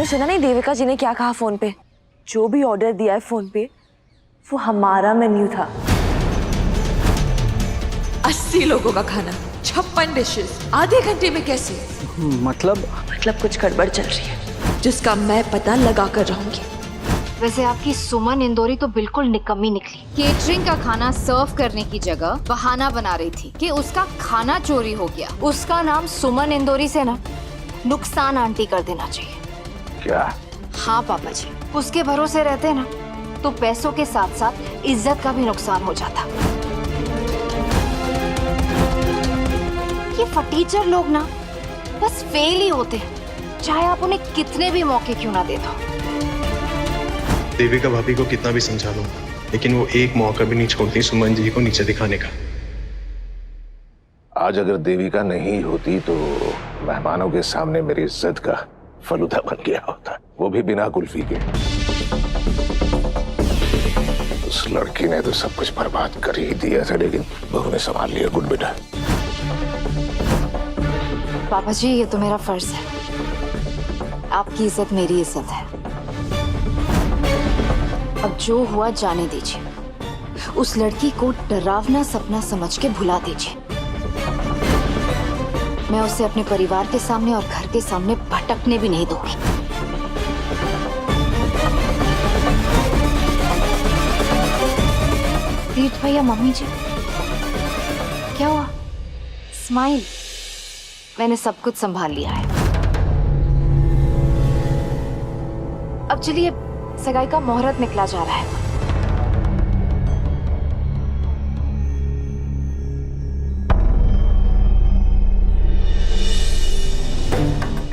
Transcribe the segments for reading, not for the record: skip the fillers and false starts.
सुना नहीं देविका जी ने क्या कहा फोन पे? जो भी ऑर्डर दिया है फोन पे वो हमारा मेन्यू था। 80 लोगों का खाना, 56 डिशेस, आधे घंटे में कैसे? मतलब कुछ गड़बड़ चल रही है जिसका मैं पता लगा कर रहूंगी। वैसे आपकी सुमन इंदौरी तो बिल्कुल निकम्मी निकली। केटरिंग का खाना सर्व करने की जगह बहाना बना रही थी कि उसका खाना चोरी हो गया। उसका नाम सुमन इंदौरी से ना नुकसान आंटी कर देना चाहिए। क्या? हाँ पापा जी, उसके भरोसे रहते ना तो पैसों के साथ साथ इज्जत का भी नुकसान हो जाता। ये फटीचर लोग ना बस फेल ही होते हैं, चाहे आप उन्हें कितने भी मौके क्यों ना दे दो। देविका भाभी को कितना भी समझा लो, लेकिन वो एक मौका भी नहीं छोड़ती सुमन जी को नीचे दिखाने का। आज अगर देविका नहीं होती तो मेहमानों के सामने मेरी इज्जत का फलूदा बन गया होता, वो भी बिना कुल्फी के। उस लड़की ने तो सब कुछ बर्बाद कर ही दिया था, लेकिन बहू ने संभाल लिया। गुड बेटा। पापा जी, ये तो मेरा फर्ज है। आपकी इज्जत मेरी इज्जत है। अब जो हुआ जाने दीजिए। उस लड़की को डरावना सपना समझ के भुला दीजिए। मैं उसे अपने परिवार के सामने और घर के सामने भटकने भी नहीं दूंगी। तीर्थ भैया, मम्मी जी, क्या हुआ? स्माइल। मैंने सब कुछ संभाल लिया है। अब चलिए, सगाई का मुहूर्त निकला जा रहा है।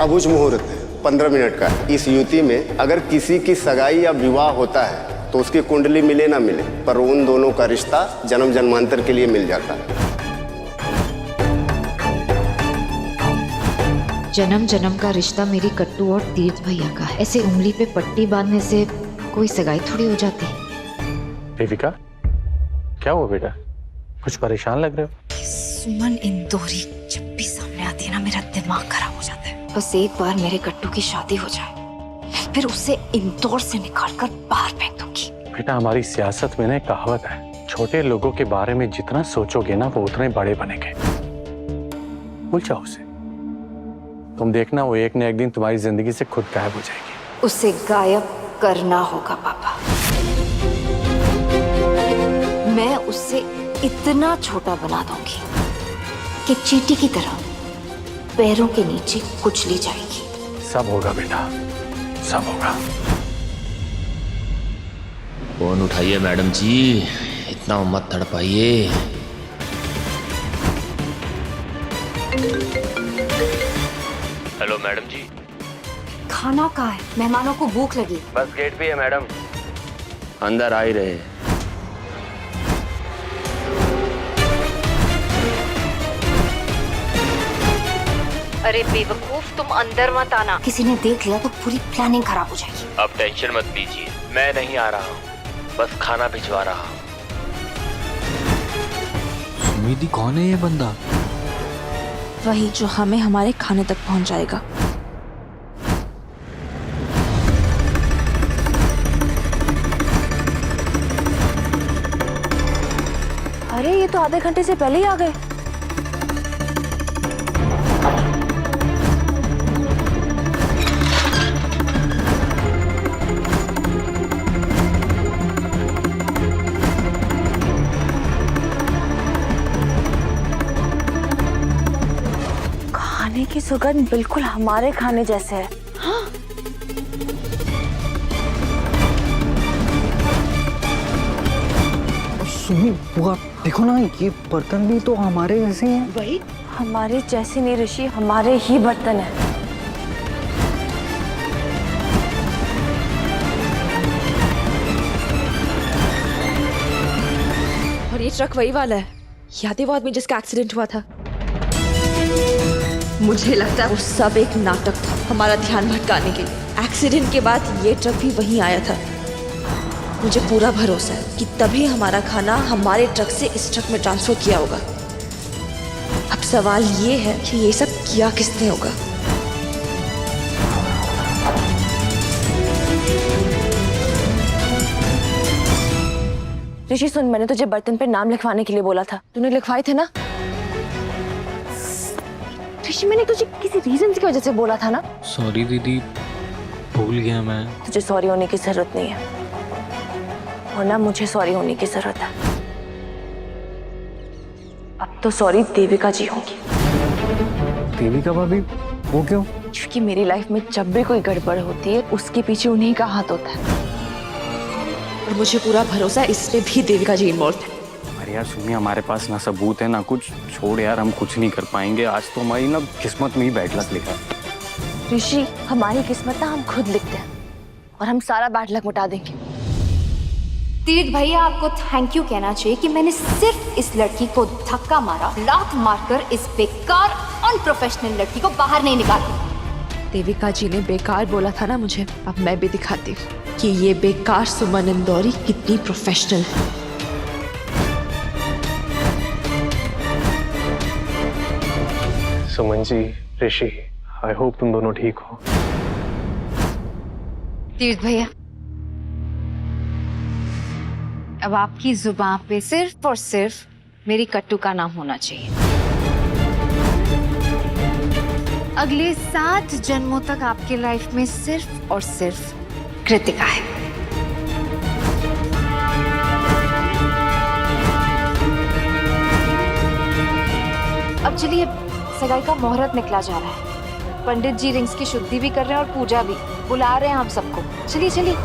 अबुझ मुहूर्त है, 15 मिनट का। इस युति में अगर किसी की सगाई या विवाह होता है तो उसकी कुंडली मिले ना मिले, पर उन दोनों का रिश्ता जन्म जन्मांतर के लिए मिल जाता है। जन्म जन्म का रिश्ता मेरी कट्टू और तीर्थ भैया का है। ऐसे उंगली पे पट्टी बांधने से कोई सगाई थोड़ी हो जाती। देविका, क्या हुआ बेटा? कुछ परेशान लग रहे हो? सुमन इंदौरी जब भी सामने आती है ना, मेरा दिमाग खराब हो जाता है। बस एक बार मेरे कट्टू की शादी हो जाए, फिर उसे इंदौर से निकालकर बाहर फेंक दूंगी। बेटा, हमारी सियासत में ना एक कहावत है, छोटे लोगों के बारे में जितना सोचोगे ना वो उतने बड़े बनेंगे। भूल जाओ उसे। तुम देखना, वो एक न एक दिन तुम्हारी जिंदगी से खुद गायब हो जाएगी। उसे गायब करना होगा पापा। मैं उसे इतना छोटा बना दूंगी कि चींटी की तरह पैरों के नीचे कुचली जाएगी। सब होगा बेटा, सब होगा। फोन उठाइए मैडम जी, इतना मत तड़पाइए। हेलो मैडम जी। खाना कहाँ है? मेहमानों को भूख लगी। बस गेट पे है मैडम, अंदर आ ही रहे। अरे बेवकूफ, तुम अंदर मत आना। किसी ने देख लिया तो पूरी प्लानिंग खराब हो जाएगी। अब टेंशन मत लीजिए, मैं नहीं आ रहा हूँ, बस खाना भिजवा रहा हूँ। उम्मीदी कौन है ये बंदा? वही जो हमें हमारे खाने तक पहुंच जाएगा। अरे ये तो आधे घंटे से पहले ही आ गए। खाने की सुगंध बिल्कुल हमारे खाने जैसे है। हाँ? सुनी बुआ, देखो ना, ये बर्तन भी तो हमारे जैसे हैं। वही, हमारे जैसे नहीं ऋषि, हमारे ही बर्तन है। और ये ट्रक वही वाला है, याद है वो आदमी जिसका एक्सीडेंट हुआ था? मुझे लगता है वो सब एक नाटक था, हमारा ध्यान भटकाने के लिए। एक्सीडेंट के बाद ये ट्रक भी वहीं आया था। मुझे पूरा भरोसा है कि तभी हमारा खाना हमारे ट्रक से इस ट्रक में ट्रांसफर किया होगा। अब सवाल ये है कि ये सब किया किसने होगा। ऋषि सुन, मैंने तुझे बर्तन पे नाम लिखवाने के लिए बोला था, तूने लिखवाए थे ना? ऋषि मैंने तुझे किसी रीजन की वजह से बोला था ना? सॉरी दीदी, भूल गया मैं। तुझे सॉरी होने की जरूरत नहीं है, और ना मुझे सॉरी होने की जरूरत है। अब तो सॉरी देविका जी होंगी। देविका भाभी? वो क्यों? क्योंकि मेरी लाइफ में जब भी कोई गड़बड़ होती है उसके पीछे उन्हीं का हाथ होता है। और मुझे पूरा भरोसा है इसमें भी देविका जी इन्वॉल्व है। अरे यार सुनिए, हमारे पास ना सबूत है ना कुछ। छोड़ यार, हम कुछ नहीं कर पाएंगे। आज तो हमारी ना किस्मत में ही बैड लक लिखा है। ऋषि, हमारी किस्मत ना हम खुद लिखते हैं, और हम सारा बैड लक मिटा देंगे। तीर्थ भैया, आपको थैंक यू कहना चाहिए कि मैंने सिर्फ इस लड़की को धक्का मारा, लात मारकर इस बेकार अनप्रोफेशनल लड़की को बाहर नहीं निकाला। देविका जी ने बेकार बोला था ना मुझे, अब मैं भी दिखाती हूँ कि ये बेकार सुमन इंदौरी कितनी प्रोफेशनल है। सुमन जी, ऋषि, आई होप तुम दोनों ठीक हो। तीर्थ भैया, अब आपकी जुबान पे सिर्फ और सिर्फ मेरी कट्टू का नाम होना चाहिए। अगले 7 जन्मों तक आपके लाइफ में सिर्फ और सिर्फ कृतिका है। अब चलिए, सगाई का मुहूर्त निकला जा रहा है। पंडित जी रिंग्स की शुद्धि भी कर रहे हैं और पूजा भी। बुला रहे हैं हम सबको। चलिए चलिए।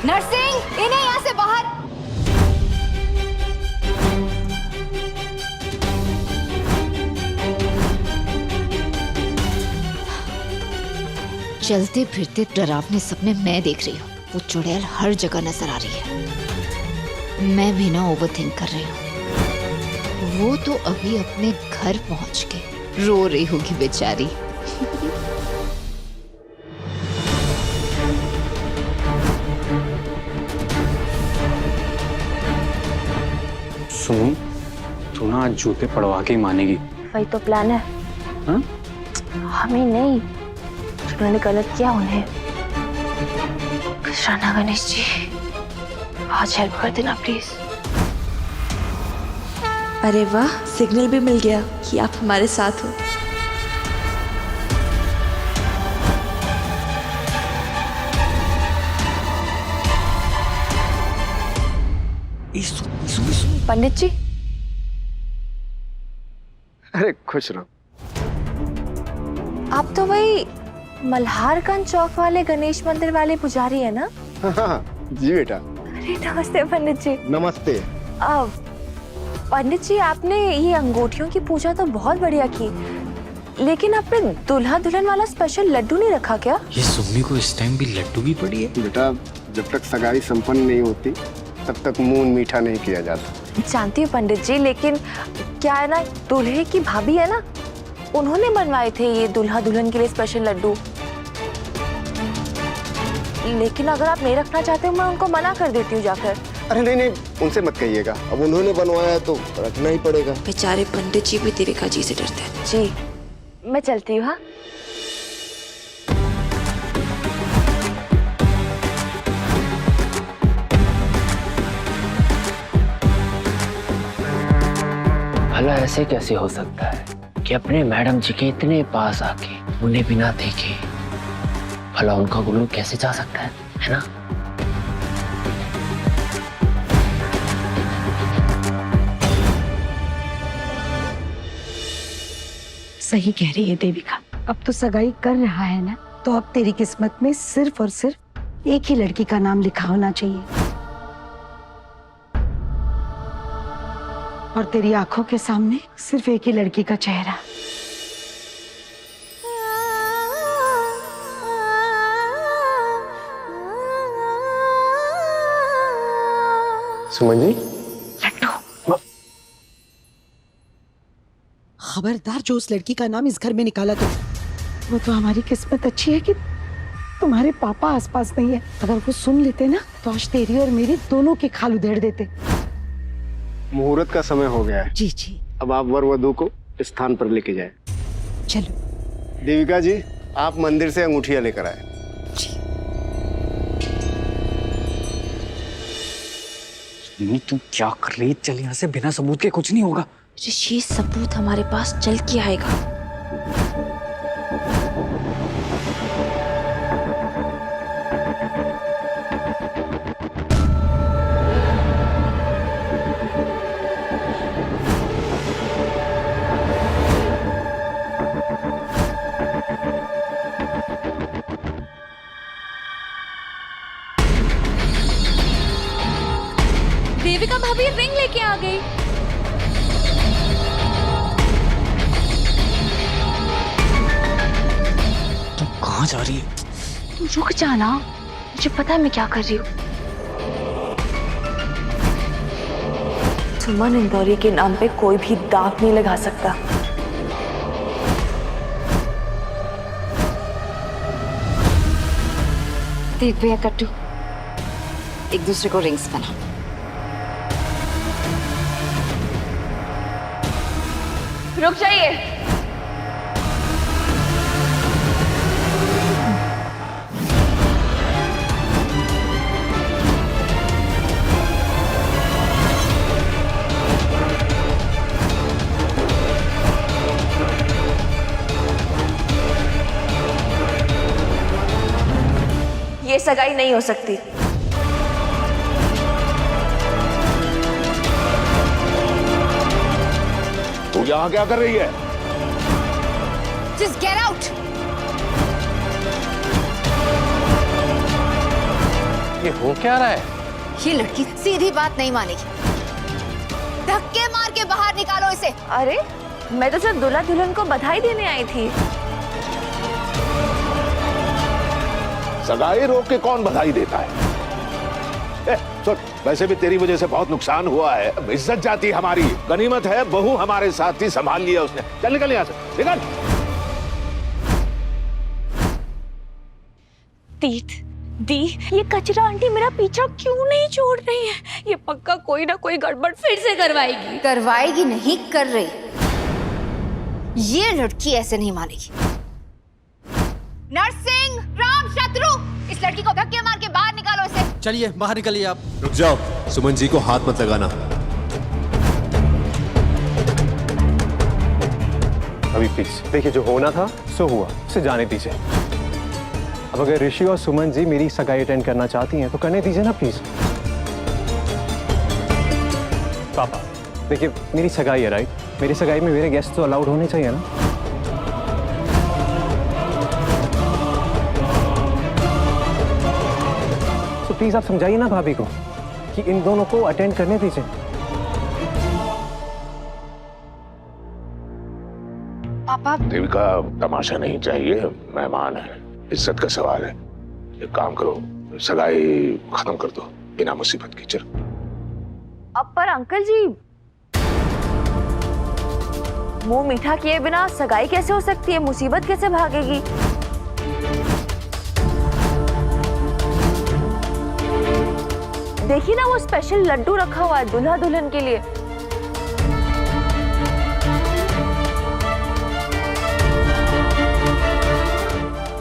नर्सिंग, इन्हें यहाँ से बाहर। चलते फिरते डरावने सपने मैं देख रही हूँ। वो चुड़ैल हर जगह नजर आ रही है। मैं भी ना ओवरथिंक कर रही हूँ। वो तो अभी अपने घर पहुंच के रो रही होगी बेचारी। सुनो, तू ना आज जूते पड़वा के ही मानेगी। वही तो प्लान है। हाँ? हमें नहीं, जिन्होंने गलत किया उन्हें। कृष्णा गणेश जी, आज हेल्प कर देना प्लीज। अरे वाह, सिग्नल भी मिल गया कि आप हमारे साथ हो। पंडित जी, अरे खुश रहो। आप तो वही मल्हारगंज चौक वाले गणेश मंदिर वाले पुजारी है ना? हाँ जी बेटा। अरे नमस्ते पंडित जी। नमस्ते। पंडित जी, आपने ये अंगूठियों की पूजा तो बहुत बढ़िया की, लेकिन आपने दूल्हा दुल्हन वाला स्पेशल लड्डू नहीं रखा क्या? ये सुम्मी को इस टाइम भी लड्डू भी पड़ी है? बेटा, जब तक सगाई संपन्न नहीं होती तब तक मुंह मीठा नहीं किया जाता। जानती हूँ पंडित जी, लेकिन क्या है ना, दूल्हे की भाभी है ना, उन्होंने बनवाए थे ये दूल्हा दुल्हन के लिए स्पेशल लड्डू। लेकिन अगर आप नहीं रखना चाहते हो, मैं उनको मना कर देती हूँ जाकर। अरे नहीं नहीं, उनसे मत कहिएगा। अब उन्होंने बनवाया तो रखना ही पड़ेगा। बेचारे पंडित जी भी देविका जी से डरते हैं। जी, मैं चलती हूँ। हाँ, भला ऐसे कैसे हो सकता है कि अपने मैडम जी के इतने पास आके उन्हें बिना देखे भला उनका गुल्लू कैसे जा सकता है ना? सही कह रही है देविका। अब तो सगाई कर रहा है ना, तो अब तेरी किस्मत में सिर्फ और सिर्फ एक ही लड़की का नाम लिखा होना चाहिए, और तेरी आंखों के सामने सिर्फ एक ही लड़की का चेहरा। सुमन जी, खबरदार, जो उस लड़की का नाम इस घर में निकाला तो वो तो हमारी किस्मत अच्छी है कि तुम्हारे पापा आसपास नहीं है। अगर वो सुन लेते ना तो आज तेरी और मेरी दोनों के खाल उधेड़ देते। मुहूर्त का समय हो गया है। जी जी। अब आप वर वधु को स्थान पर लेके जाए। चलो। देविका जी, आप मंदिर से अंगूठियां लेकर आए। तुम क्या कर रही? चल यहाँ से, बिना सबूत के कुछ नहीं होगा। ऋषि, सबूत हमारे पास चल के आएगा। देविका भाभी रिंग लेके आ गई। तुम कहाँ जा रही है? तुम रुक जाना, मुझे पता है मैं क्या कर रही हूँ। सुमन इंदौरी के नाम पे कोई भी दाग नहीं लगा सकता। देख भैया कट्टू, एक दूसरे को रिंग्स पहना। रुक जाइए। ये सगाई नहीं हो सकती। तू यहाँ क्या कर रही है? Just get out! ये हो क्या रहा है? ये लड़की सीधी बात नहीं मानेगी। धक्के मार के बाहर निकालो इसे। अरे मैं तो सिर्फ दूल्हा दुल्हन को बधाई देने आई थी। सगाई रोक के कौन बधाई देता है? सुन, वैसे भी तेरी वजह से बहुत नुकसान हुआ है, इज्जत जाती है हमारी। गनीमत है बहू हमारे साथ थी, संभाल लिया उसने। चल निकल यहाँ से, निकल। तीत दी, ये कचरा आंटी मेरा पीछा क्यों नहीं छोड़ रही है? ये पक्का कोई ना कोई गड़बड़ फिर से करवाएगी। करवाएगी नहीं, कर रही। ये लड़की ऐसे नहीं मानेगी। नरसिंह, राम, शत्रु, इस लड़की को धक्के मार के बाहर निकालो इसे। चलिए बाहर निकलिए आप। रुक जाओ, सुमन जी को हाथ मत लगाना। अभी प्लीज देखिए, जो होना था सो हुआ, उसे जाने दीजिए। अब अगर ऋषि और सुमन जी मेरी सगाई अटेंड करना चाहती हैं तो करने दीजिए ना प्लीज। पापा देखिए, मेरी सगाई है राइट, मेरी सगाई में मेरे गेस्ट तो अलाउड होने चाहिए ना। तो प्लीज आप समझाइए ना भाभी को कि इन दोनों को अटेंड करने दीजिए। पापा, देविका, तमाशा नहीं चाहिए, मेहमान है, इज्जत का सवाल है। एक काम करो, सगाई खत्म कर दो बिना मुसीबत की। चल। अब पर अंकल जी, मुंह मीठा किए बिना सगाई कैसे हो सकती है? मुसीबत कैसे भागेगी? देखिए ना, वो स्पेशल लड्डू रखा हुआ है दूल्हा दुल्हन के लिए।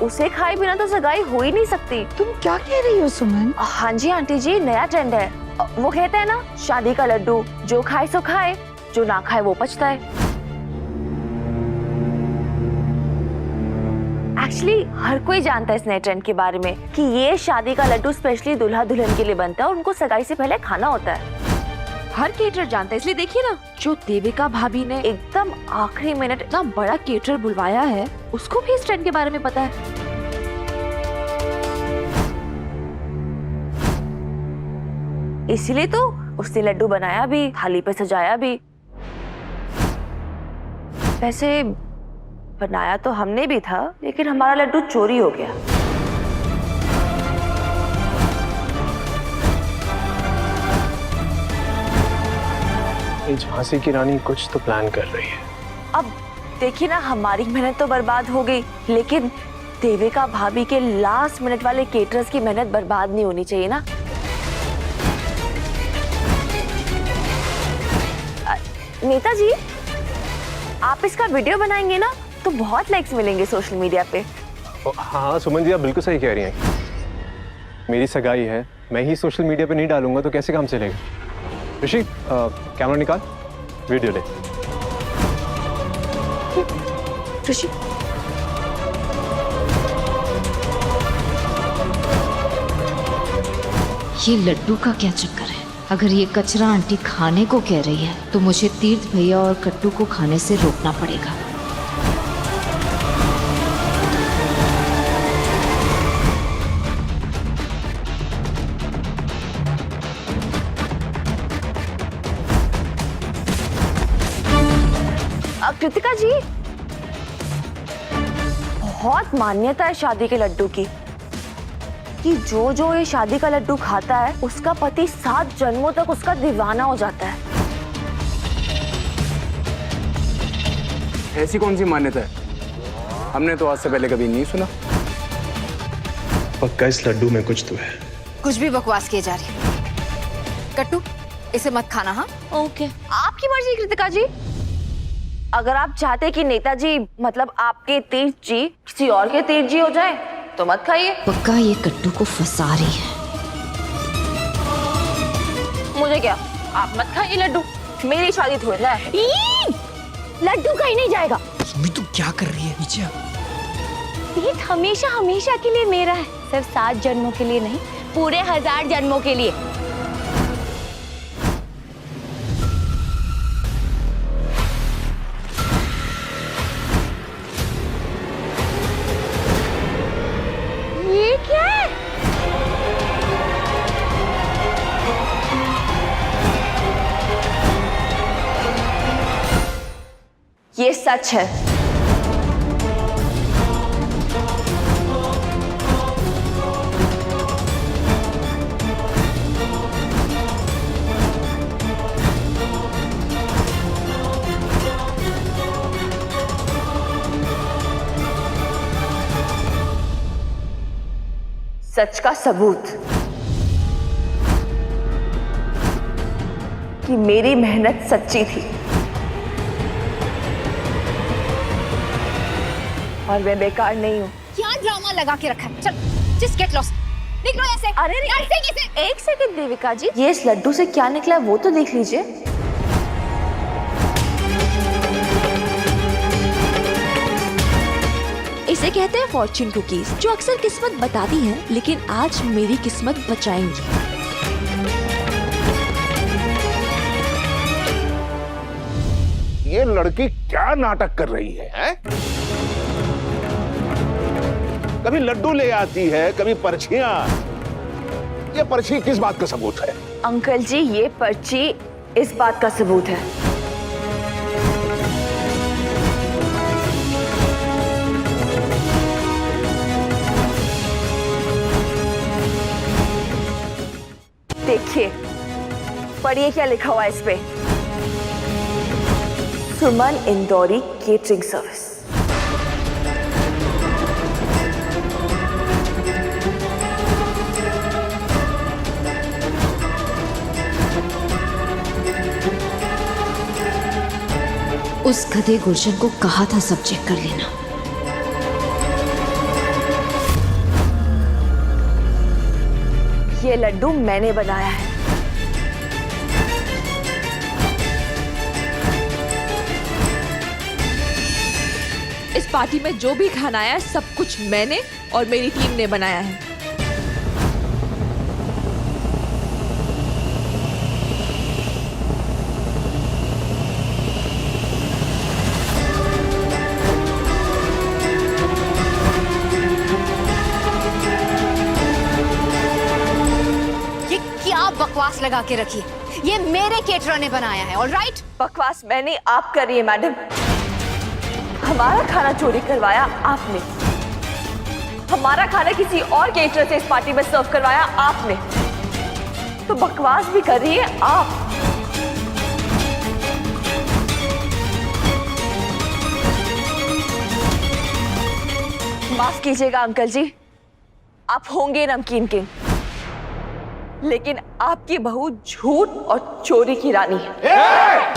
उसे खाए बिना तो सगाई हो ही नहीं सकती। तुम क्या कह रही हो सुमन? हाँ जी आंटी जी, नया ट्रेंड है। वो कहते हैं ना, शादी का लड्डू जो खाए सो खाए, जो ना खाए वो पछता है। एक्चुअली हर कोई जानता है इस नए ट्रेंड के बारे में कि ये शादी का लड्डू स्पेशली दूल्हा दुल्हन के लिए बनता है और उनको सगाई से पहले खाना होता है। हर केटर जानता है, इसलिए देखिए ना, जो देविका भाभी ने एकदम आखिरी मिनट इतना बड़ा केटर बुलवाया है, उसको भी इस ट्रेंड के बारे में पता है। इसीलिए तो उसने लड्डू बनाया भी, थाली पे सजाया भी। वैसे बनाया तो हमने भी था, लेकिन हमारा लड्डू चोरी हो गया। झांसी की रानी कुछ तो प्लान कर रही है। अब देखिए ना, हमारी मेहनत तो बर्बाद हो गई, लेकिन देविका भाभी के लास्ट मिनट वाले केटरर्स की मेहनत बर्बाद नहीं होनी चाहिए ना। नेताजी, आप इसका वीडियो बनाएंगे ना तो बहुत लाइक्स मिलेंगे सोशल मीडिया पे। हाँ सुमन जी, आप बिल्कुल सही कह रही हैं। मेरी सगाई है, मैं ही सोशल मीडिया पे नहीं डालूंगा तो कैसे काम चलेगा। ऋषि कैमरा निकाल, वीडियो ले। ऋषि ये लड्डू का क्या चक्कर है? अगर ये कचरा आंटी खाने को कह रही है तो मुझे तीर्थ भैया और कट्टू को खाने से रोकना पड़ेगा। कृतिका जी, बहुत मान्यता है शादी के लड्डू की कि जो जो ये शादी का लड्डू खाता है उसका पति 7 जन्मों तक उसका दीवाना हो जाता है। ऐसी कौन सी मान्यता है? हमने तो आज से पहले कभी नहीं सुना। पक्का इस लड्डू में कुछ तो है। कुछ भी बकवास किए जा रही है। कट्टू, इसे मत खाना। हाँ ओके, आपकी मर्जी कृतिका जी। अगर आप चाहते कि नेताजी मतलब आपके तीर्थ जी किसी और के तीर्थ जी हो जाए तो मत खाइए। पक्का ये कट्टू को फंसा रही है। मुझे क्या, आप मत खाइए लड्डू, मेरी शादी थोड़ी ना है। लड्डू कहीं नहीं जाएगा। सुमी तू क्या कर रही है? नीचे आ। तीर्थ हमेशा हमेशा के लिए मेरा है, सिर्फ 7 जन्मों के लिए नहीं, पूरे 1000 जन्मों के लिए। ये क्या है? ये सच है। सच का सबूत कि मेरी मेहनत सच्ची थी और मैं बेकार नहीं हूँ। क्या ड्रामा लगा के रखा है? चल, जस्ट गेट लॉस्ट। निकलो ऐसे। अरे एक सेकंड देविका जी, ये इस लड्डू से क्या निकला है वो तो देख लीजिए। इसे कहते हैं फॉर्च्यून कुकीज, जो अक्सर किस्मत बताती हैं, लेकिन आज मेरी किस्मत बचाएंगी। ये लड़की क्या नाटक कर रही है? कभी लड्डू ले आती है, कभी पर्चियां। ये पर्ची किस बात का सबूत है? अंकल जी, ये पर्ची इस बात का सबूत है। देखिए, पढ़िए क्या लिखा हुआ है इस पे। सुमन इंदौरी केटरिंग सर्विस। उस गधे गुलशन को कहा था सब चेक कर लेना। ये लड्डू मैंने बनाया है। इस पार्टी में जो भी खाना आया सब कुछ मैंने और मेरी टीम ने बनाया है। बकवास लगा के रखी है। ये मेरे केटरर ने बनाया है, ऑलराइट? बकवास मैंने आप कर रही है मैडम। हमारा खाना चोरी करवाया आपने, हमारा खाना किसी और केटरर से इस पार्टी में सर्व करवाया आपने, तो बकवास भी कर रही है आप। माफ कीजिएगा अंकल जी, आप होंगे नमकीन किंग, लेकिन आपकी बहू झूठ और चोरी की रानी है।